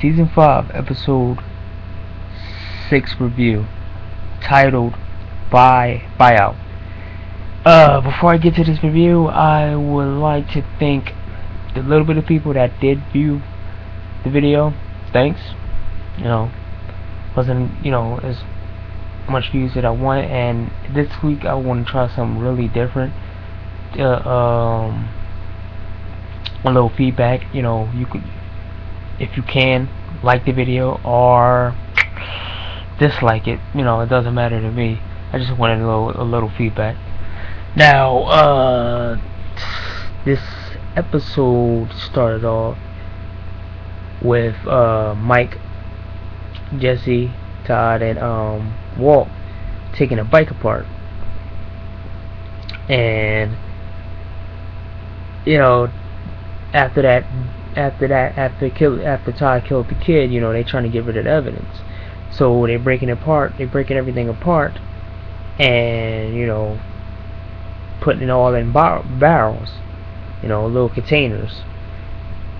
Season 5, Episode 6 review, titled Buyout. Before I get to this review, I would like to thank the little bit of people that did view the video. Thanks. You know, wasn't, as much views that I wanted, and this week I want to try something really different. A little feedback, you could, if you can, like the video or dislike it. It doesn't matter to me. I just wanted a little feedback. Now, this episode started off with Mike, Jesse, Todd, and Walt taking a bike apart, and after Todd killed the kid, they trying to get rid of the evidence. So they're breaking everything apart, and putting it all in barrels, little containers.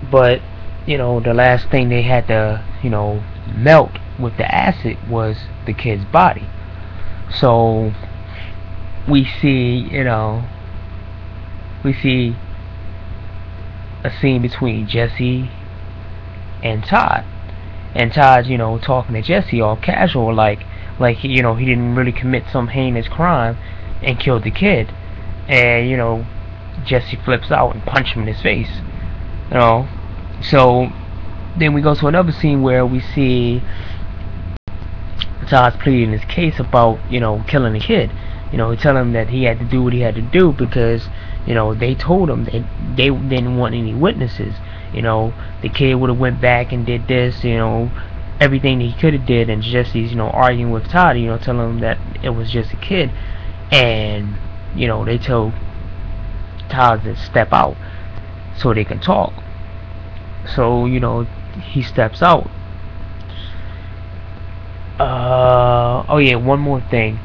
But the last thing they had to melt with the acid was the kid's body. So we see a scene between Jesse and Todd. And Todd's, talking to Jesse all casual, like he didn't really commit some heinous crime and killed the kid. And Jesse flips out and punches him in his face. So then we go to another scene where we see Todd's pleading his case about killing the kid. He telling him that he had to do what he had to do because they told him they didn't want any witnesses. The kid would have went back and did this, everything that he could have did, and Jesse's arguing with Todd, telling him that it was just a kid, and they told Todd to step out so they can talk. So he steps out. Oh yeah, one more thing.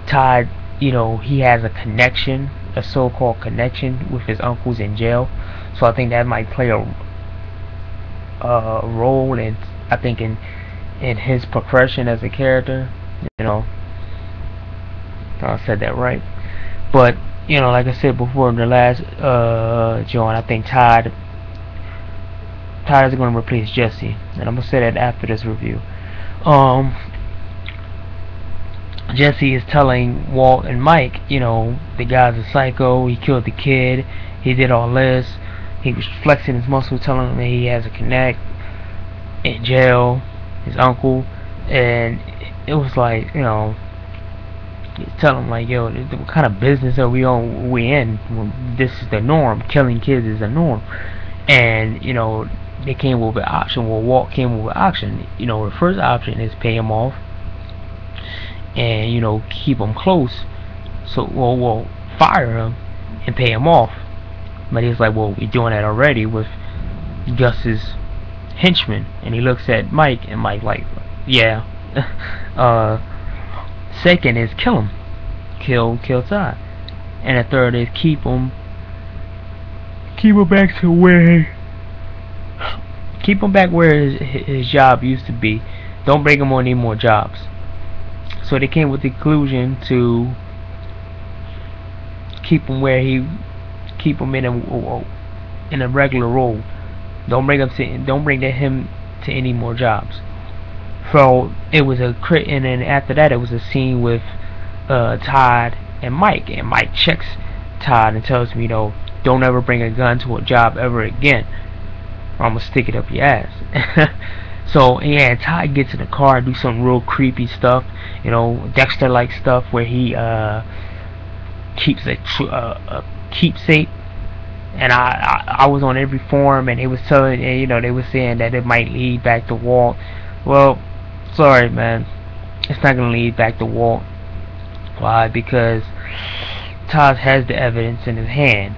Todd, he has a connection, a so-called connection with his uncles in jail. So I think that might play a role in, I think, in his progression as a character. I said that right. But like I said before in the last John, I think Todd is going to replace Jesse, and I'm gonna say that after this review. Jesse is telling Walt and Mike, the guy's a psycho, he killed the kid, he did all this, he was flexing his muscles, telling him that he has a connect in jail, his uncle, and it was like, he's telling him like, yo, what kind of business are we in? This is the norm, killing kids is the norm. And, they came with an option, Walt came with an option. The first option is pay him off, and keep him close. So we'll fire him and pay him off. But he's like, well, we're doing that already with Gus's henchman. And he looks at Mike, and Mike like, yeah. Second is kill him, kill Todd. And the third is keep him back to where his job used to be. Don't bring him on any more jobs. So they came with the conclusion to keep him in a regular role. Don't bring him to any more jobs. So it was and then after that it was a scene with Todd and Mike checks Todd and tells him, don't ever bring a gun to a job ever again, or I'm gonna stick it up your ass. So yeah, Todd gets in the car and do some real creepy stuff, Dexter-like stuff where he keeps a keepsake. And I was on every forum, and they was telling, they was saying that it might lead back to Walt. Well, sorry, man, it's not gonna lead back to Walt. Why? Because Todd has the evidence in his hand,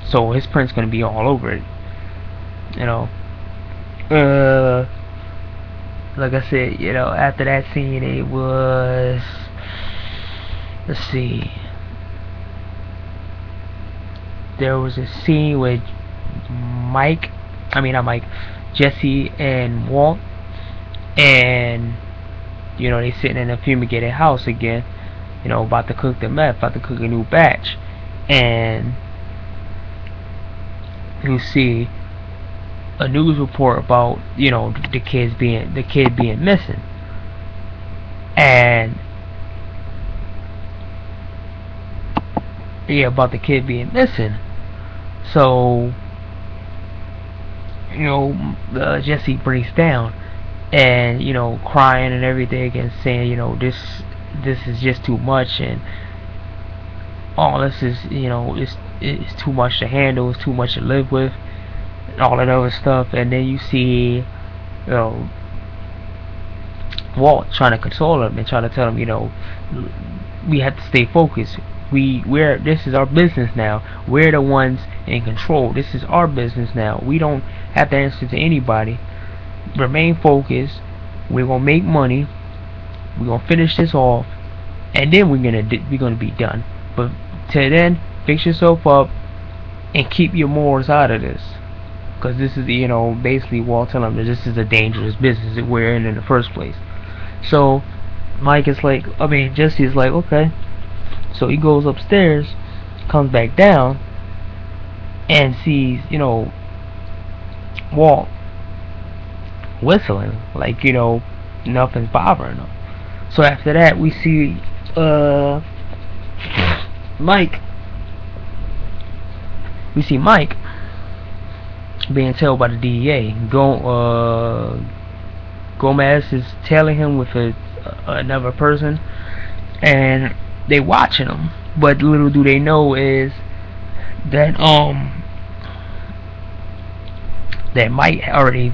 so his print's gonna be all over it. Like I said, after that scene, it was, let's see, there was a scene with Jesse and Walt, and they sitting in a fumigated house again, about to cook the meth, about to cook a new batch, and you see a news report about the kid being missing, and about the kid being missing. So Jesse breaks down, and crying and everything, and saying this is just too much, and all this is it's too much to handle, it's too much to live with, and all that other stuff. And then you see Walt trying to console him and trying to tell him, we have to stay focused. This is our business now. We're the ones in control. This is our business now. We don't have to answer to anybody. Remain focused. We're gonna make money. We're gonna finish this off, and then we're gonna be done. But till then, fix yourself up and keep your morals out of this, because this is basically Walt telling him that this is a dangerous business that we're in the first place. So Jesse is like, okay. So he goes upstairs, comes back down, and sees Walt whistling like nothing's bothering him. So after that, we see Mike. We see Mike being tailed by the DEA. Gomez is tailing him with another person, and they watching him. But little do they know is that that Mike already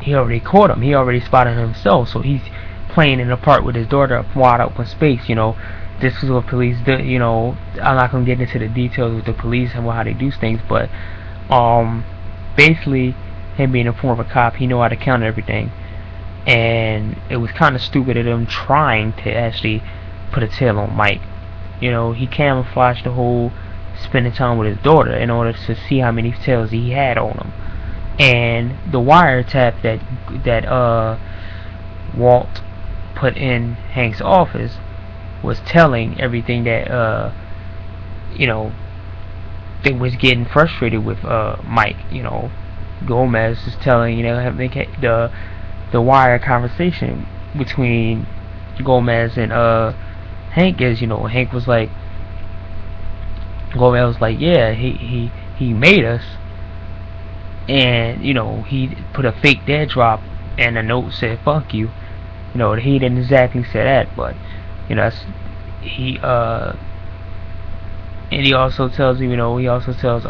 he already caught him. He already spotted him himself. So he's playing in the park with his daughter up wide open space. This is what police do. I'm not gonna get into the details of the police and how they do things, but basically him being a former cop, he know how to count everything. And it was kind of stupid of them trying to actually put a tail on Mike. He camouflaged the whole spending time with his daughter in order to see how many tails he had on him. And the wiretap that Walt put in Hank's office was telling everything that they was getting frustrated with Mike. Gomez is telling the wire conversation between Gomez and Hank is Hank was like, Gomez was like, yeah, he made us, and he put a fake dead drop and a note said fuck you. He didn't exactly say that, but he and he also tells he also tells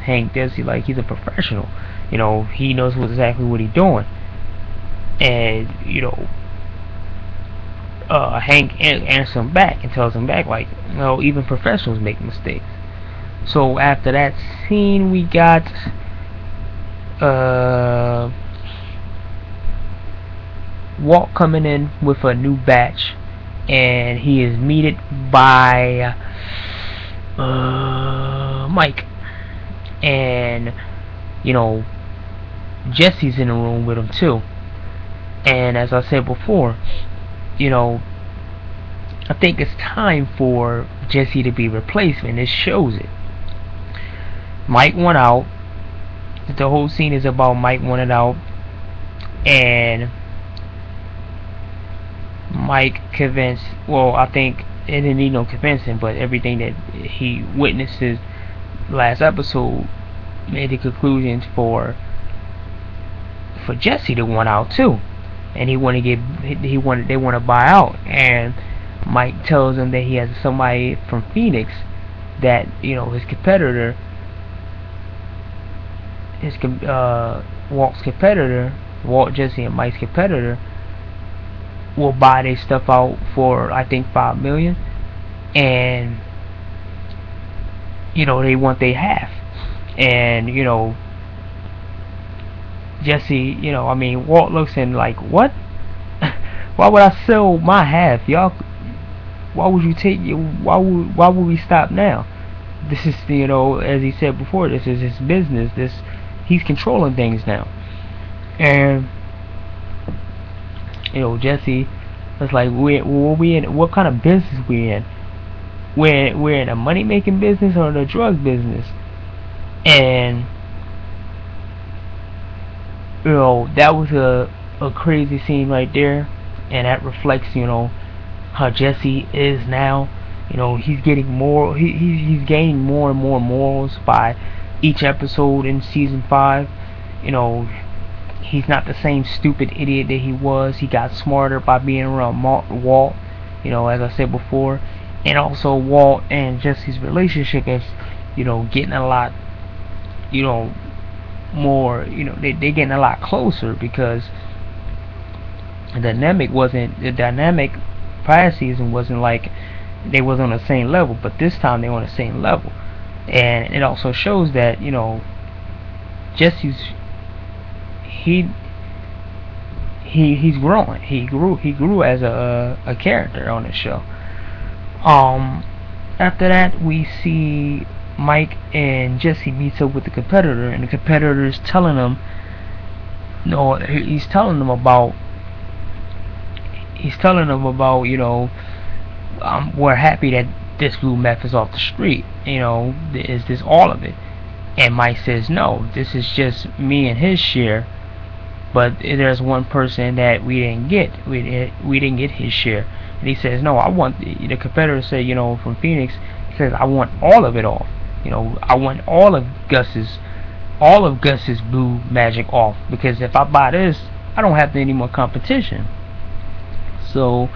Hank this, he's a professional. He knows exactly what he's doing. And Hank answers him back and tells him back even professionals make mistakes. So after that scene, we got Walt coming in with a new batch, and he is meted by Mike, and Jesse's in the room with him too. And as I said before, I think it's time for Jesse to be replaced, and this shows it. Mike went out. The whole scene is about Mike wanted out, and Mike convinced. Well, I think it didn't need no convincing, but everything that he witnesses last episode made the conclusions for Jesse to want out too, and they want to buy out. And Mike tells him that he has somebody from Phoenix that his competitor, Walt's competitor, Walt, Jesse, and Mike's competitor, will buy their stuff out for I think $5 million, and they want their half. And Jesse, Walt looks in like, what? Why would I sell my half, y'all? Why would you take? Why would we stop now? This is, as he said before, this is his business. He's controlling things now. And Jesse was like, we in what kind of business we in? We're in a money making business or the drug business? And that was a crazy scene right there, and that reflects how Jesse is now. He's getting more. He's gaining more and more morals by each episode in season 5. He's not the same stupid idiot that he was. He got smarter by being around Walt. As I said before, and also Walt and Jesse's relationship is, getting a lot, more. They getting a lot closer because the dynamic prior season wasn't like they was on the same level, but this time they on the same level, and it also shows that Jesse's he's growing. He grew as a character on the show. After that, we see Mike and Jesse meets up with the competitor, and the competitor is telling him, no, he's telling them about, we're happy that this blue meth is off the street. Is this all of it? And Mike says, no, this is just me and his share. But there's one person that we didn't get. We didn't get his share. And he says, no, I want the competitor said, from Phoenix. He says, I want all of it off. I want all of Gus's blue magic off, because if I buy this, I don't have any more competition. So,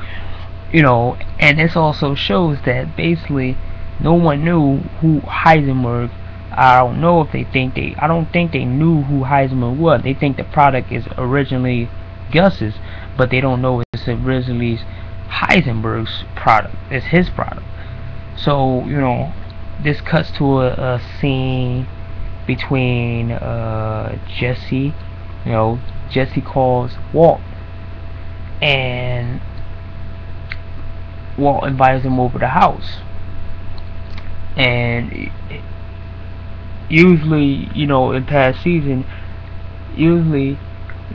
and this also shows that basically no one knew who Heisenberg. I don't think they knew who Heisenberg was. They think the product is originally Gus's, but they don't know it's originally Heisenberg's product. It's his product. So, this cuts to a scene between Jesse. Jesse calls Walt, and Walt invites him over to the house. And usually, in past season, usually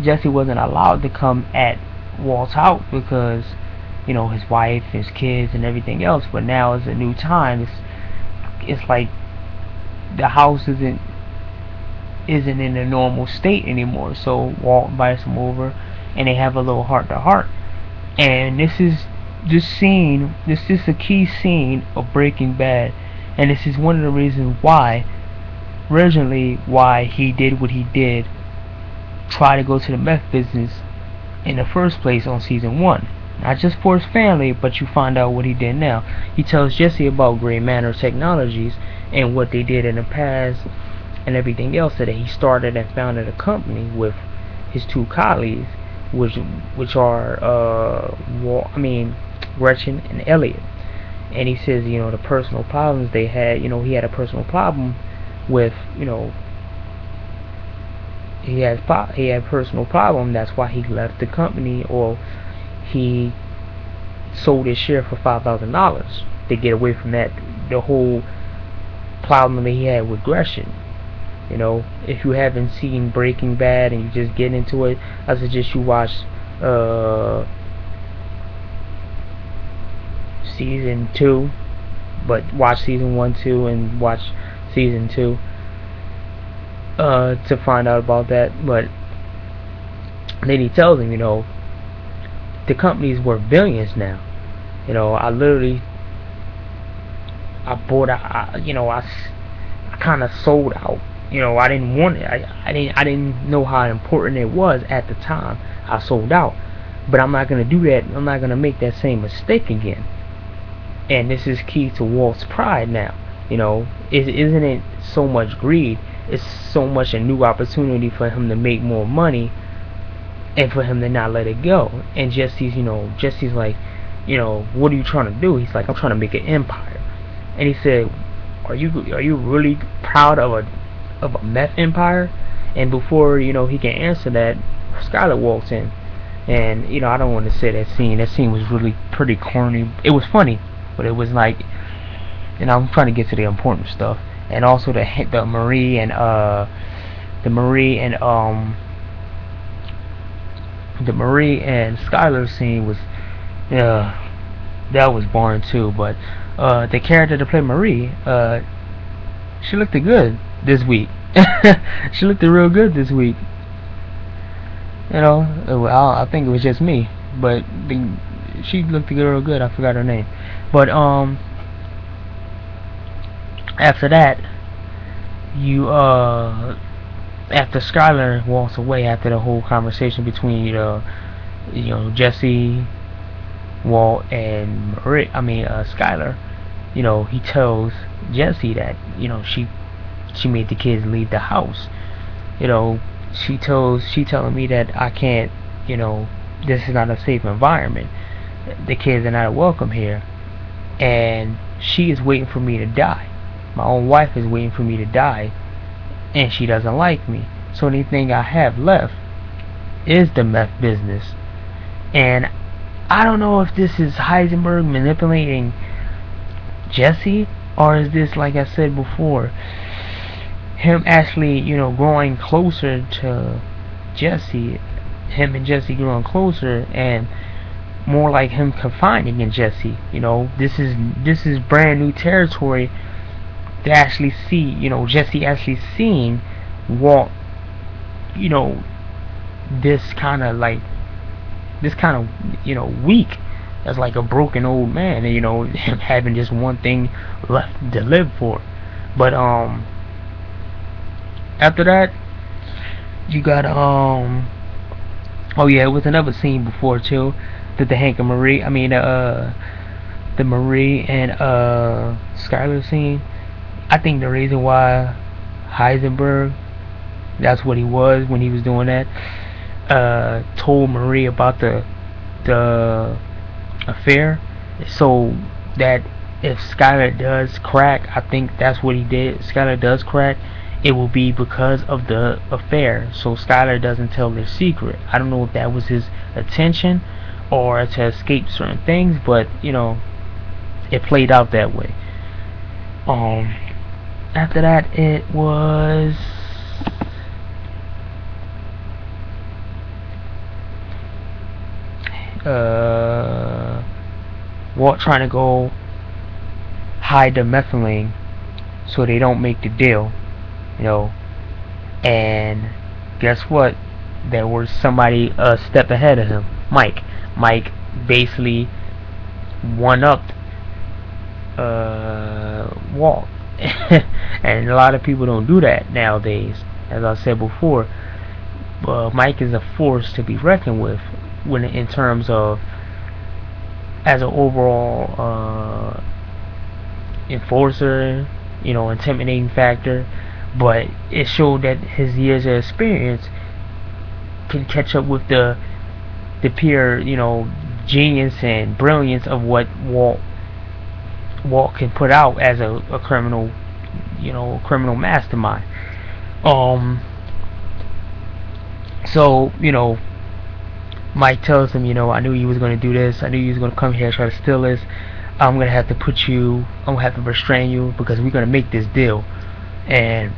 Jesse wasn't allowed to come at Walt's house because, his wife, his kids, and everything else. But now it's a new time. It's like the house isn't in a normal state anymore. So Walt invites him over, and they have a little heart to heart. And this is a key scene of Breaking Bad, and this is one of the reasons why he did what he did, try to go to the meth business in the first place on season 1. Not just for his family, but you find out what he did now. He tells Jesse about Gray Manor Technologies and what they did in the past and everything else, that he started and founded a company with his 2 colleagues, which are Gretchen and Elliot. And he says, the personal problems they had, he had a personal problem with, he had a personal problem. That's why he left the company, or he sold his share for $5,000 to get away from the whole problem that he had with Gretchen. If you haven't seen Breaking Bad and you just get into it, I suggest you watch season 2, but watch season 1, 2, and watch season 2 to find out about that. But then he tells him, the company's worth billions now. I kind of sold out. I didn't want it. I didn't know how important it was at the time. I sold out, but I'm not gonna do that. I'm not gonna make that same mistake again. And this is key to Walt's pride now. Isn't it so much greed? It's so much a new opportunity for him to make more money, and for him to not let it go. And Jesse's like, what are you trying to do? He's like, I'm trying to make an empire. And he said, are you really proud of a meth empire? And before he can answer that, Skyler walks in, and I don't want to say that scene. That scene was really pretty corny. It was funny, but it was like, and I'm trying to get to the important stuff. And also the Marie and the Marie and Skylar scene was uh, that was boring too. But the character to play Marie, she looked good this week. She looked real good this week. You know, I think it was just me, but she looked real good. I forgot her name, but after that, you after Skylar walks away after the whole conversation between Jesse, Walt, and Skylar, he tells Jesse that she made the kids leave the house. She telling me that I can't, this is not a safe environment. The kids are not welcome here, and she is waiting for me to die. My own wife is waiting for me to die, and she doesn't like me. So anything I have left is the meth business. And I don't know if this is Heisenberg manipulating Jesse, or is this, like I said before, him actually, growing closer to Jesse, him and Jesse growing closer, and more like him confiding in Jesse. This is brand new territory to actually see, Jesse actually seeing Walt, this kind of weak as like a broken old man, and him having just one thing left to live for. But after that, you got oh yeah, it was another scene before too, that the Hank and Marie, the Marie and Skylar scene. I think the reason why Heisenberg, that's what he was when he was doing that, told Marie about the affair, so that if Skylar does crack, I think that's what he did. Skylar does crack, it will be because of the affair, so Skylar doesn't tell their secret. I don't know if that was his intention or to escape certain things, but it played out that way. After that, it was Walt trying to go hide the methylene so they don't make the deal, and guess what? There was somebody a step ahead of him. Mike basically one-upped Walt. And a lot of people don't do that nowadays. As I said before, Mike is a force to be reckoned with when in terms of as an overall enforcer, intimidating factor. But it showed that his years of experience can catch up with the pure, genius and brilliance of what Walt can put out as a criminal, criminal mastermind. So Mike tells him, I knew you was gonna do this. I knew you was gonna come here and try to steal this. I'm gonna have to restrain you because we're gonna make this deal, and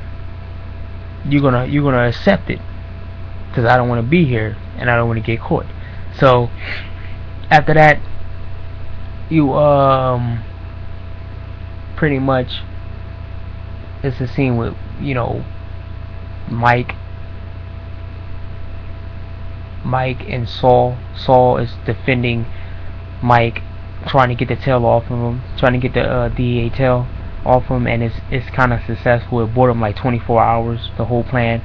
you're gonna accept it because I don't want to be here and I don't want to get caught. So after that, you pretty much, it's a scene with Mike and Saul. Saul is defending Mike, trying to get the tail off of him, trying to get the DEA tail off him, and it's kind of successful. It bought him like 24 hours, the whole plan.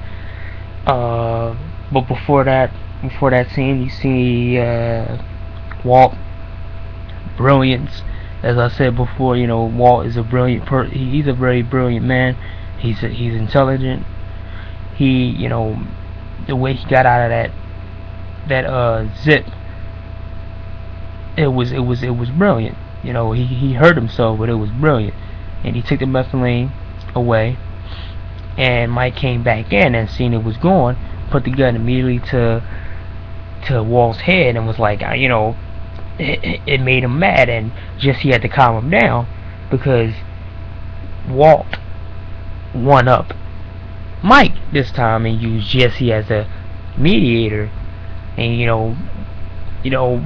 But before that scene, you see Walt brilliance. As I said before, Walt is a brilliant he's a very brilliant man. He's intelligent. He, the way he got out of that zip, it was brilliant. He hurt himself, but it was brilliant. And he took the methylene away, and Mike came back in and seen it was gone, put the gun immediately to Walt's head, and was like, it made him mad, and Jesse had to calm him down because Walt one up Mike this time and used Jesse as a mediator. And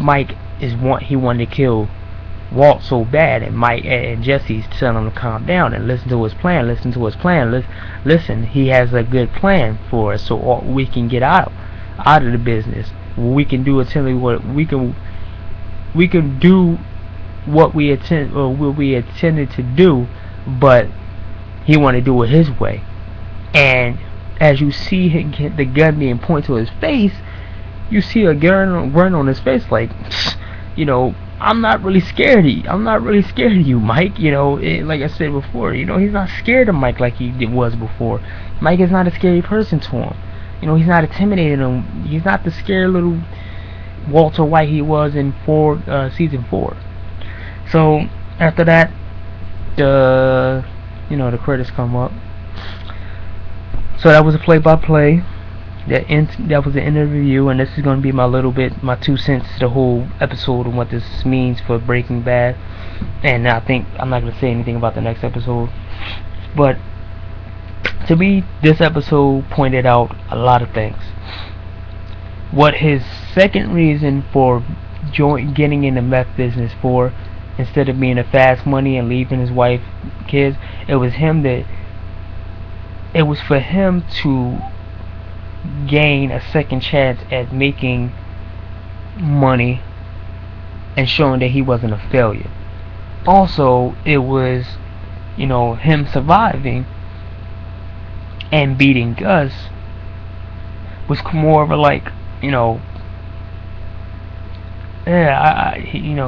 Mike he wanted to kill Walt so bad, and Mike and Jesse's telling him to calm down and listen to his plan. Listen, he has a good plan for us, so we can get out of the business. We can do we can do what we intended to do, but he wanted to do it his way. And as you see him get the gun being pointed to his face, you see a grin on his face, like, I'm not really scared of you, Mike. Like I said before, he's not scared of Mike like he was before. Mike is not a scary person to him. He's not intimidating him. He's not the scared little Walter White he was in season 4. So after that, the credits come up. So that was a play-by-play. That was the end of the review, and this is going to be my 2 cents to the whole episode and what this means for Breaking Bad. And I think I'm not going to say anything about the next episode, but to me, this episode pointed out a lot of things. What his second reason for getting in the meth business for, instead of being a fast money and leaving his wife, kids, it was for him to gain a second chance at making money and showing that he wasn't a failure. Also, it was him surviving and beating Gus was more of a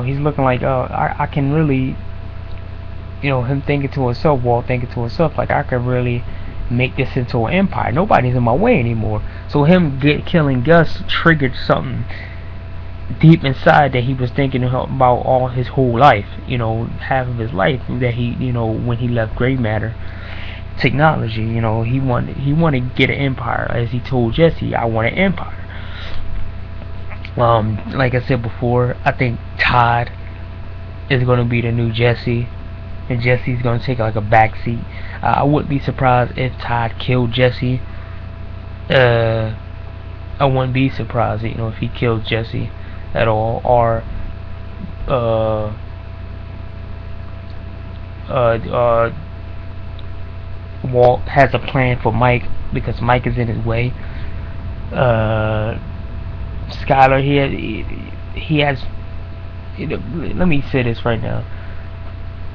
he's looking like, I can really, him thinking to himself, Walt thinking to himself, like, I could really make this into an empire. Nobody's in my way anymore. So him killing Gus triggered something deep inside that he was thinking about all his whole life, half of his life, that he, when he left Gray Matter Technology, he wanted to get an empire. As he told Jesse, I want an empire. Like I said before, I think Todd is going to be the new Jesse, and Jesse's going to take like a backseat. I wouldn't be surprised if Todd killed Jesse. I wouldn't be surprised, if he killed Jesse at all, or Walt has a plan for Mike because Mike is in his way. Skyler, he has. Let me say this right now,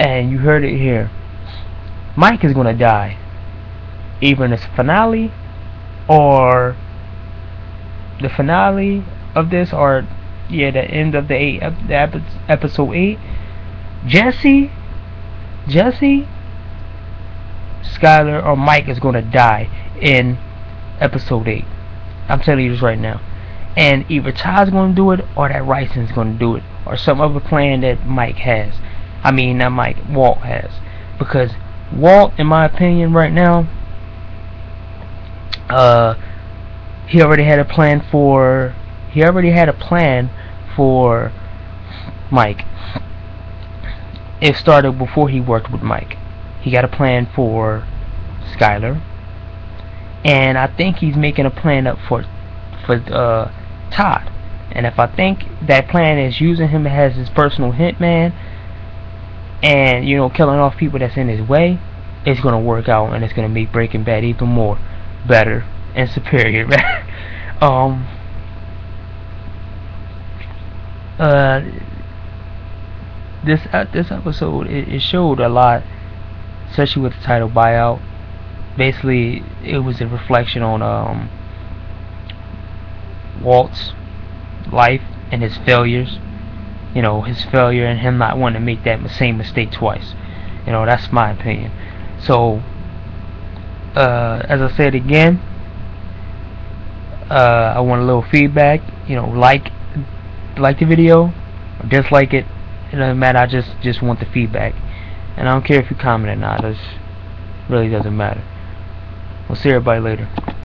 and you heard it here. Mike is gonna die, either in the finale, or the finale of this, or the end of the episode 8. Jesse, Skyler, or Mike is gonna die in episode 8. I'm telling you this right now. And either Todd's gonna do it, or that Ryson's gonna do it, or some other plan that Mike has. I mean, not Mike, Walt has, because Walt, in my opinion, right now, he already had a plan for Mike. It started before he worked with Mike. He got a plan for Skyler, and I think he's making a plan up for Todd. And if I think that plan is using him as his personal hitman, and killing off people that's in his way, it's gonna work out, and it's gonna make Breaking Bad even more better and superior. This episode, it showed a lot, especially with the title Buyout. Basically, it was a reflection on Walt's life and his failures. His failure and him not wanting to make that same mistake twice. That's my opinion. So, as I said again, I want a little feedback. Like the video or dislike it. It doesn't matter. I just want the feedback, and I don't care if you comment or not. It really doesn't matter. We'll see everybody later.